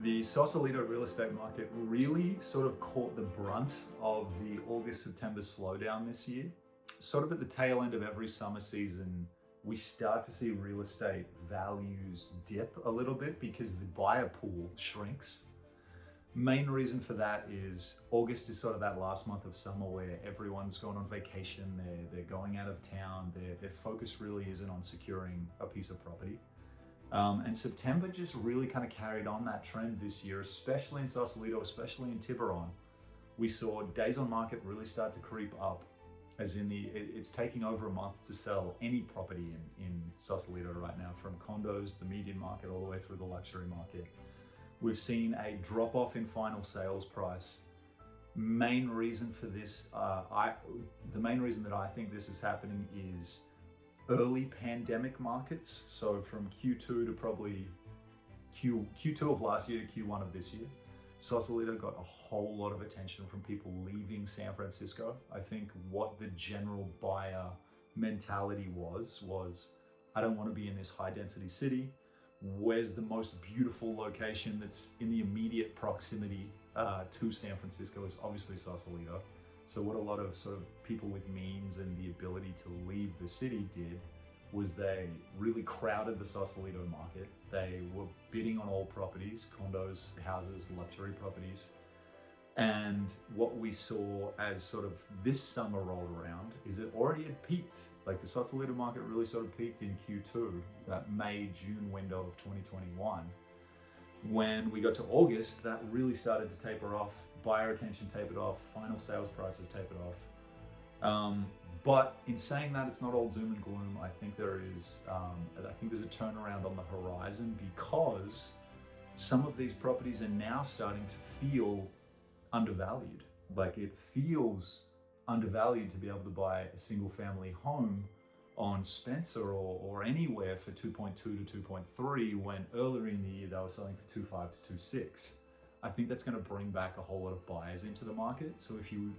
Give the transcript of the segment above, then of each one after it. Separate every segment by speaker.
Speaker 1: The Sausalito real estate market really sort of caught the brunt of the August-September slowdown this year. Sort of at the tail end of every summer season, we start to see real estate values dip a little bit because the buyer pool shrinks. Main reason for that is August is sort of that last month of summer where everyone's going on vacation, they're going out of town, their focus really isn't on securing a piece of property. And September just really kind of carried on that trend this year, especially in Sausalito, especially in Tiburon. We saw days on market really start to creep up, as in it's taking over a month to sell any property in Sausalito right now, from condos, the median market, all the way through the luxury market. We've seen a drop off in final sales price. Main reason for this, the main reason that I think this is happening is early pandemic markets. So from Q2 to probably Q2 of last year to Q1 of this year, Sausalito got a whole lot of attention from people leaving San Francisco. I think what the general buyer mentality was, I don't want to be in this high density city. Where's the most beautiful location that's in the immediate proximity to San Francisco? Is obviously Sausalito. So what a lot of sort of people with means and the ability to leave the city did was they really crowded the Sausalito market. They were bidding on all properties, condos, houses, luxury properties. And what we saw as sort of this summer rolled around is it already had peaked. Like the Sausalito market really sort of peaked in Q2, that May-June window of 2021. When we got to August, that really started to taper off. Buyer attention tapered off, final sales prices tapered off. But in saying that, it's not all doom and gloom. I think there's a turnaround on the horizon because some of these properties are now starting to feel undervalued. Like it feels undervalued to be able to buy a single family home on Spencer or anywhere for 2.2 to 2.3 when earlier in the year they were selling for 2.5 to 2.6. I think that's going to bring back a whole lot of buyers into the market. So if you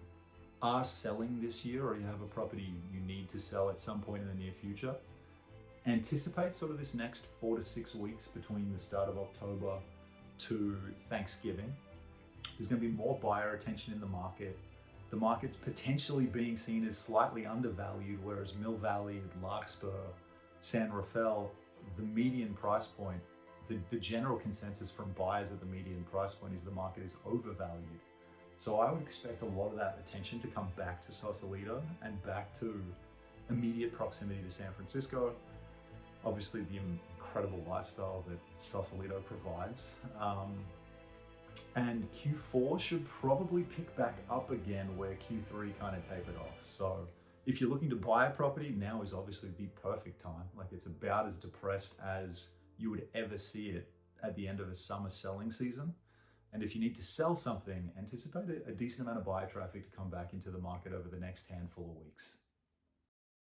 Speaker 1: are selling this year or you have a property you need to sell at some point in the near future, anticipate sort of this next 4 to 6 weeks between the start of October to Thanksgiving. There's going to be more buyer attention in the market. The market's potentially being seen as slightly undervalued, whereas Mill Valley, Larkspur, San Rafael, the median price point, the general consensus from buyers at the median price point is the market is overvalued. So I would expect a lot of that attention to come back to Sausalito and back to immediate proximity to San Francisco. Obviously the incredible lifestyle that Sausalito provides. And Q4 should probably pick back up again where Q3 kind of tapered off. So if you're looking to buy a property, now is obviously the perfect time. Like it's about as depressed as you would ever see it at the end of a summer selling season. And if you need to sell something, anticipate a decent amount of buyer traffic to come back into the market over the next handful of weeks.